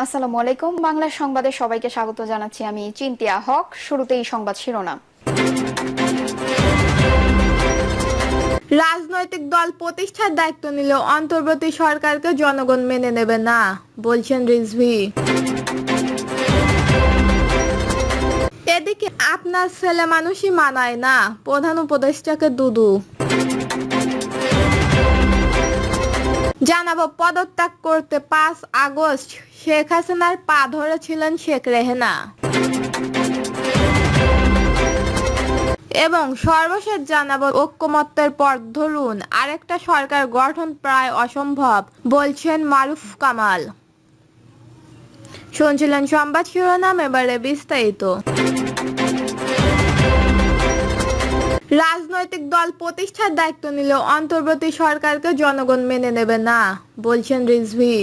আসসালামু আলাইকুম। বাংলা সংবাদে সবাইকে স্বাগত জানাচ্ছি। আমি চিন্তিয়া হক। শুরুতেই সংবাদ শিরোনাম। রাজনৈতিক দল প্রতিষ্ঠার দায়িত্ব নিলেও অন্তর্বর্তী সরকারকে জনগণ মেনে নেবে না, বলছেন রিজভী। এদিকে আপনার ছেলে মানুষই মানায় না, প্রধান উপদেষ্টাকে দুদু। জানাবো, পদত্যাগ করতে 5 আগস্ট শেখ হাসিনার পা ধরেছিলেন শেখ রেহেনা। এবং সর্বশেষ জানাবো, ঐক্যমত্যের পথ ধরুন, আরেকটা সরকার গঠন প্রায় অসম্ভব, বলছেন মারুফ কামাল। শুনছিলেন সংবাদ শিরোনাম, এবারে বিস্তারিত। রাজনৈতিক দল প্রতিষ্ঠার দায়িত্ব নিলেও অন্তর্বর্তী সরকারকে জনগণ মেনে নেবে না, বলছেন রিজভী।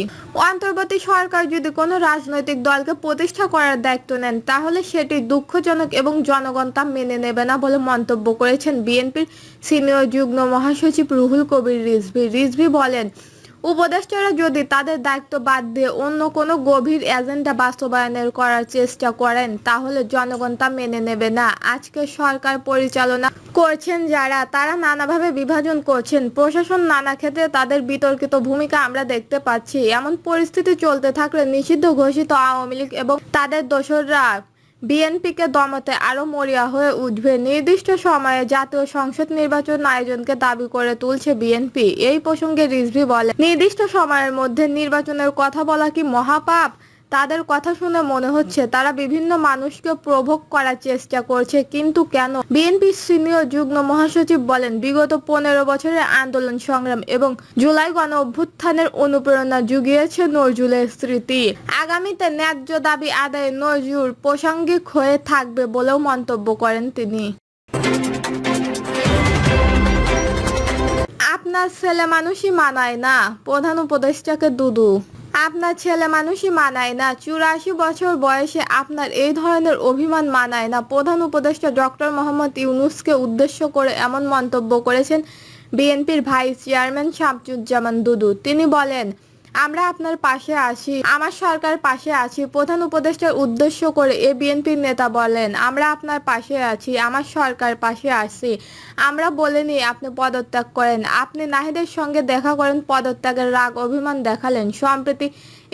অন্তর্বর্তী সরকার যদি কোনো রাজনৈতিক দলকে প্রতিষ্ঠা করার দায়িত্ব নেন, তাহলে সেটি দুঃখজনক এবং জনগণ তা মেনে নেবে না বলে মন্তব্য করেছেন বিএনপির সিনিয়র যুগ্ম মহাসচিব রুহুল কবির রিজভী। রিজভী বলেন, উপদেষ্টারা যদি তাদের দায়িত্ব বাদ দিয়ে অন্য কোনো গভীর এজেন্ডা বাস্তবায়নের করার চেষ্টা করেন, তাহলে জনগণ তা মেনে নেবে না। আজকে সরকার পরিচালনা করছেন যারা, তারা নানাভাবে বিভাজন করছেন। প্রশাসন নানা ক্ষেত্রে তাদের বিতর্কিত ভূমিকা আমরা দেখতে পাচ্ছি। এমন পরিস্থিতি চলতে থাকলে নিষিদ্ধ ঘোষিত আওয়ামী লীগ এবং তাদের দোসররা বিএনপিকে দমাতে আরো মরিয়া হয়ে উঠবে। নির্দিষ্ট সময়ে জাতীয় সংসদ নির্বাচন আয়োজনকে দাবি করে তুলছে বিএনপি। এই প্রসঙ্গে রিজভী বলেন, নির্দিষ্ট সময়ের মধ্যে নির্বাচনের কথা বলা কি মহাপাপ? তাদের কথা শুনে মনে হচ্ছে তারা বিভিন্ন মানুষকে প্রভোগ করার চেষ্টা করছে, কিন্তু কেন? বিএনপির সিনিয়র যুগ্ম মহাসচিব বলেন, বিগত 15 বছরের আন্দোলন সংগ্রাম এবং জুলাই গণ অভ্যুত্থানের অনুপ্রেরণা জুগিয়েছে নজরুলের স্মৃতি। আগামীতে ন্যায্য দাবি আদায়ে নজরুল প্রাসঙ্গিক হয়ে থাকবে বলেও মন্তব্য করেন তিনি। আপনার ছেলে মানুষই মানায় না, প্রধান উপদেষ্টাকে দুদু। আপনার ছেলে মানুষই মানায় না, 84 বছর বয়সে আপনার এই ধরনের অভিমান মানায় না, প্রধান উপদেষ্টা ডক্টর মোহাম্মদ ইউনূসকে উদ্দেশ্য করে এমন মন্তব্য করেছেন বিএনপির ভাইস চেয়ারম্যান শামসুজ্জামান দুদু। তিনি বলেন, আমরা আপনার পাশে আছি, আমার সরকার পাশে আছি। প্রধান উপদেষ্টার উদ্দেশ্য করে এ বিএনপির নেতা বলেন, আমরা আপনার পাশে আছি, আমার সরকার পাশে আছি। আমরা বলিনি আপনি পদত্যাগ করেন। আপনি নাহিদের সঙ্গে দেখা করেন, পদত্যাগের রাগ অভিমান দেখালেন। সম্প্রতি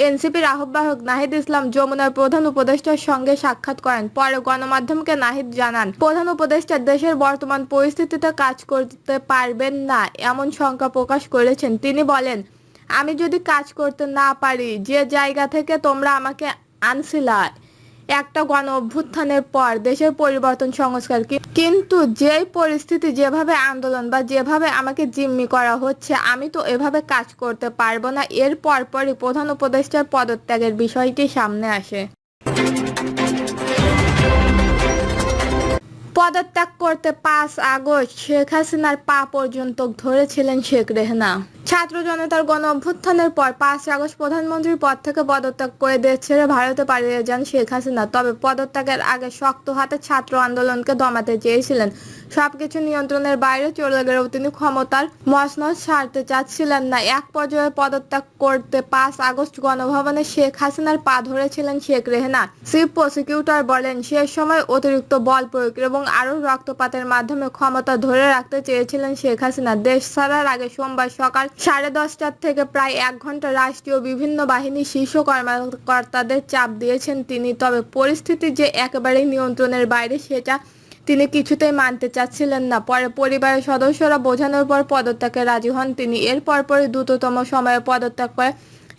এনসিপির আহ্বায়ক নাহিদ ইসলাম যমুনার প্রধান উপদেষ্টার সঙ্গে সাক্ষাৎ করেন। পরে গণমাধ্যমকে নাহিদ জানান, প্রধান উপদেষ্টা দেশের বর্তমান পরিস্থিতিতে কাজ করতে পারবেন না এমন শঙ্কা প্রকাশ করেছেন। তিনি বলেন, আমি যদি কাজ করতে না পারি, যে জায়গা থেকে তোমরা আমাকে আনছিলা একটা গণ অভ্যুত্থানের পর দেশের পরিবর্তন সংস্কার, কিন্তু যেই পরিস্থিতি, যেভাবে আন্দোলন বা যেভাবে আমাকে জিম্মি করা হচ্ছে, আমি তো এভাবে কাজ করতে পারবো না। এর পরপরই প্রধান উপদেষ্টার পদত্যাগের বিষয়টি সামনে আসে। পদত্যাগ করতে 5 আগস্ট শেখ হাসিনার পা পর্যন্ত ধরেছিলেন শেখ রেহেনা। ছাত্র জনতার গণ অভ্যুত্থানের পর 5 আগস্ট প্রধানমন্ত্রীর পদ থেকে পদত্যাগ করে দেশ ছেড়ে ভারতে পালিয়ে যান শেখ হাসিনা। তবে পদত্যাগের আগে শক্ত হাতে ছাত্র আন্দোলনকে দমাতে চেয়েছিলেন। সবকিছু নিয়ন্ত্রণের বাইরে চলে গেলেও তিনি ক্ষমতার মসনদ ছাড়তে চাচ্ছিলেন না। এক পর্যায়ে পদত্যাগ করতে 5 আগস্ট গণভবনে শেখ হাসিনার পা ধরেছিলেন শেখ রেহেনা। চিফ প্রসিকিউটর বলেন, সে সময় অতিরিক্ত বল প্রয়োগ এবং আরও রক্তপাতের মাধ্যমে ক্ষমতা ধরে রাখতে চেয়েছিলেন শেখ হাসিনা। দেশ ছাড়ার আগে সোমবার সকাল 10:30 থেকে প্রায় 1 ঘন্টা রাষ্ট্রীয় বিভিন্ন বাহিনীর শীর্ষ কর্মকর্তাদের চাপ দিয়েছেন তিনি। তবে পরিস্থিতি যে একেবারেই নিয়ন্ত্রণের বাইরে, সেটা তিনি কিছুতেই মানতে চাচ্ছিলেন না। পরে পরিবারের সদস্যরা বোঝানোর পর পদত্যাগে রাজি হন তিনি। এর পরপরই দ্রুততম সময়ে পদত্যাগ করে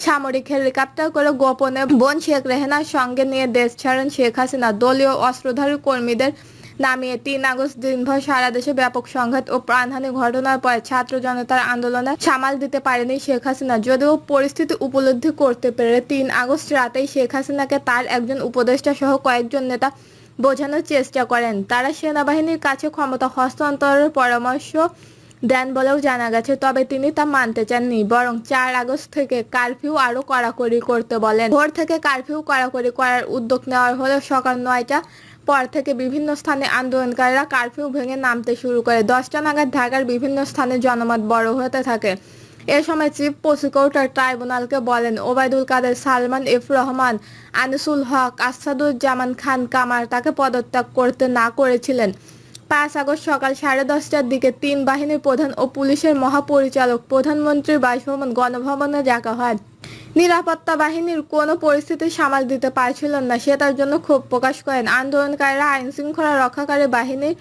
সামরিক হেলিকপ্টার করে গোপনে বোন শেখ রেহেনার সঙ্গে নিয়ে দেশ ছাড়েন শেখ হাসিনা। দলীয় অস্ত্রধারী কর্মীদের নামিয়ে 3 আগস্ট দিনভর সারা দেশে ব্যাপক সংঘাত ও প্রাণহানি ঘটনার পরে ছাত্র জনতার আন্দোলনে সামাল দিতে পারেনি শেখ হাসিনা। যদিও পরিস্থিতি উপলব্ধি করতে পেরে 3 আগস্ট রাতেই শেখ হাসিনাকে তার একজন উপদেষ্টা সহ কয়েকজন নেতা বোঝানোর চেষ্টা করেন, তারা সেনাবাহিনীর কাছে ক্ষমতা হস্তান্তরের পরামর্শ দেন বলেও জানা গেছে। তবে তিনি তা মানতে চাননি, বরং 4 আগস্ট থেকে কারফিউ আরো কড়াকড়ি করতে বলেন। ভোর থেকে কারফিউ কড়াকড়ি করার উদ্যোগ নেওয়া হলে সকাল 9টা পর থেকে বিভিন্ন স্থানে আন্দোলনকারীরা কারফিউ ভেঙে নামতে শুরু করে। 10টা নাগাদ ঢাকার বিভিন্ন স্থানে জনমত বড় হতে থাকে। এ সময় চিফ প্রসিকিউটর ট্রাইব্যুনালকে বলেন, ওবায়দুল কাদের, সালমান এফ রহমান, আনিসুল হক, আসাদুজ্জামান খান কামার তাকে পদত্যাগ করতে না করেছিলেন। 5 আগস্ট সকাল 10:30টার দিকে 3 বাহিনীর প্রধান ও পুলিশের মহাপরিচালক প্রধানমন্ত্রীর বাসভবন গণভবনে ডাকা হয়। নিরাপত্তা বাহিনীর কোনো পরিস্থিতি সামাল দিতে পারছিলেন না, সে তার জন্য ক্ষোভ প্রকাশ করেন। আন্দোলনকারীরা আইন শৃঙ্খলা রক্ষাকারী বাহিনীর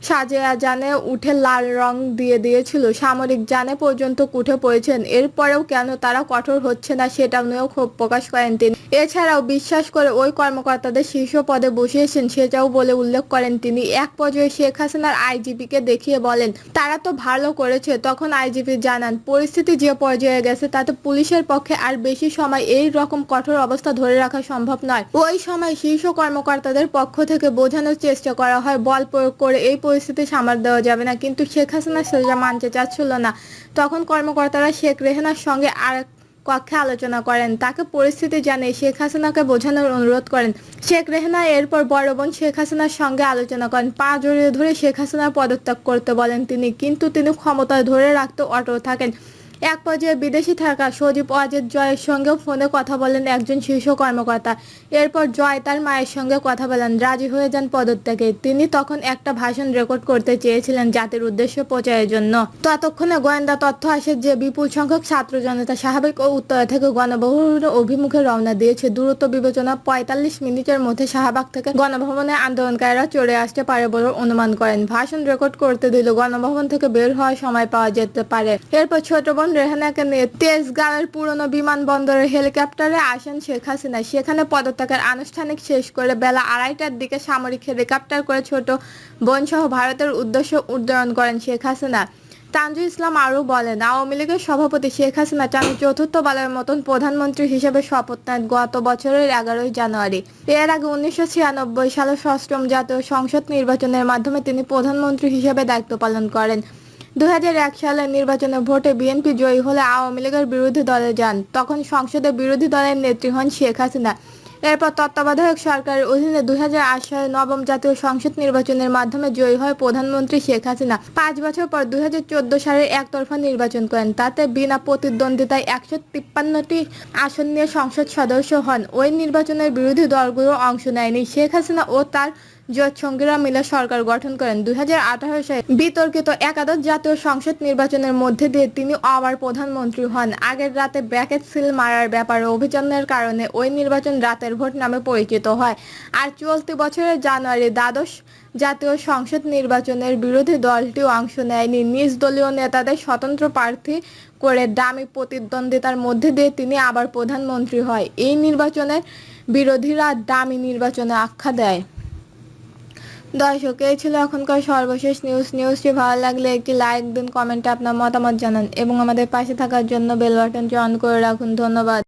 সাজেয়া যানে উঠে লাল রং দিয়ে দিয়েছিল, সামরিক যানে পর্যন্ত উঠে পড়েছেন। এরপরেও কেন তারা কঠোর হচ্ছে না সেটা নিয়েও ক্ষোভ প্রকাশ করেন তিনি। এছাড়াও বিশ্বাস করে ওই কর্মকর্তাদের শীর্ষ পদে বসিয়েছেন সেটাও বলে উল্লেখ করেন তিনি। এক পর্যায়ে শেখ হাসিনার আইজিপিকে দেখিয়ে বলেন, তারা তো ভালো করেছে। তখন আইজিপি জানান, পরিস্থিতি যে পর্যায়ে গেছে তাতে পুলিশের পক্ষে আর বেশি সময় এই রকম কঠোর অবস্থা ধরে রাখা সম্ভব নয়। ওই সময় শীর্ষ কর্মকর্তাদের পক্ষ থেকে বোঝানোর চেষ্টা করা হয় বল প্রয়োগ করে এই পরিস্থিতি সামাল দেওয়া যাবে না, কিন্তু শেখ হাসিনা সেটা মানতে চাচ্ছিল না। তখন কর্মকর্তারা শেখ রেহানার সঙ্গে আর কক্ষে আলোচনা করেন, তাকে পরিস্থিতি জানিয়ে শেখ হাসিনাকে বোঝানোর অনুরোধ করেন। শেখ রেহানা এরপর বড় বোন শেখ হাসিনার সঙ্গে আলোচনা করেন। পা জড়িয়ে ধরে শেখ হাসিনার পদত্যাগ করতে বলেন তিনি, কিন্তু তিনি ক্ষমতা ধরে রাখতে অটল থাকেন। এক পর্যায়ে বিদেশে থাকা সজীব ওয়াজেদ জয়ের সঙ্গেও ফোনে কথা বলেন একজন শীর্ষ কর্মকর্তা। এরপর জয় তার মায়ের সঙ্গে কথা বলেন, রাজি হয়ে যান পদত্যাগে। তিনি তখন একটা ভাষণ রেকর্ড করতে চেয়েছিলেন জাতির উদ্দেশ্যে প্রচারের জন্য। ততক্ষণে গোয়েন্দা তথ্য আসে যে বিপুল সংখ্যক ছাত্র জনতা স্বাভাবিক ও উত্তরা থেকে গণভবনের অভিমুখে রওনা দিয়েছে। দূরত্ব বিবেচনা 45 মিনিটের মধ্যে শাহবাগ থেকে গণভবনে আন্দোলনকারীরা চলে আসতে পারে বলে অনুমান করেন। ভাষণ রেকর্ড করতে দিলে গণভবন থেকে বের হওয়ার সময় পাওয়া যেতে পারে। এরপর ছোট বোন রেহানাকে নিয়ে তেজগাঁওয়ের পুরনো বিমানবন্দরের হেলিকপ্টারে আসেন শেখ হাসিনা। সেখানে পদত্যাগের আনুষ্ঠানিক শেষ করে বেলা 2:30টার দিকে সামরিক হেলিকপ্টার করে ছোট বোন সহ ভারতের উদ্দেশ্যে উড্ডয়ন করেন শেখ হাসিনা। তানজুল ইসলাম আরও বলেন, আওয়ামী লীগের সভাপতি শেখ হাসিনা টানা চতুর্থবারের মতন প্রধানমন্ত্রী হিসেবে শপথ নেন গত বছরের 11ই জানুয়ারি। এর আগে 1996 সালের 6ম জাতীয় সংসদ নির্বাচনের মাধ্যমে তিনি প্রধানমন্ত্রী হিসেবে দায়িত্ব পালন করেন। 2001 সালের নির্বাচনে ভোটে বিএনপি জয়ী হলে আওয়ামী লীগের বিরোধী দলে যান। তখন সংসদে বিরোধী দলের নেত্রী হন শেখ হাসিনা। এরপর তত্ত্বাবধায়ক সরকারের অধীনে 2008 সালে 9ম জাতীয় সংসদ নির্বাচনের মাধ্যমে জয়ী হয় প্রধানমন্ত্রী শেখ হাসিনা। 5 বছর পর 2014 সালের একতরফা নির্বাচন করেন। তাতে বিনা প্রতিদ্বন্দ্বিতায় 153টি আসন নিয়ে সংসদ সদস্য হন। ওই নির্বাচনের বিরোধী দলগুলো অংশ নেয়নি। শেখ হাসিনা ও তার জোট সঙ্গীরা মিলে সরকার গঠন করেন। 2018 সালে বিতর্কিত একাদশ জাতীয় সংসদ নির্বাচনের মধ্যে দিয়ে তিনি আবার প্রধানমন্ত্রী হন। আগের রাতে ব্র্যাকেট সিল মারার ব্যাপারে অভিযানের কারণে ওই নির্বাচন রাতের ভোট নামে পরিচিত হয়। আর চলতি বছরের জানুয়ারি দ্বাদশ জাতীয় সংসদ নির্বাচনের বিরোধী দলটিও অংশ নেয়নি। নিজ দলীয় নেতাদের স্বতন্ত্র প্রার্থী করে দামি প্রতিদ্বন্দ্বিতার মধ্যে দিয়ে তিনি আবার প্রধানমন্ত্রী হয়। এই নির্বাচনের বিরোধীরা দামি নির্বাচনে আখ্যা দেয়। দর্শক, এই ছিল এখনকার সর্বশেষ নিউজটি ভালো লাগলে একটি লাইক দিন, কমেন্টে আপনার মতামত জানান এবং আমাদের পাশে থাকার জন্য বেল বাটনটি অন করে রাখুন। ধন্যবাদ।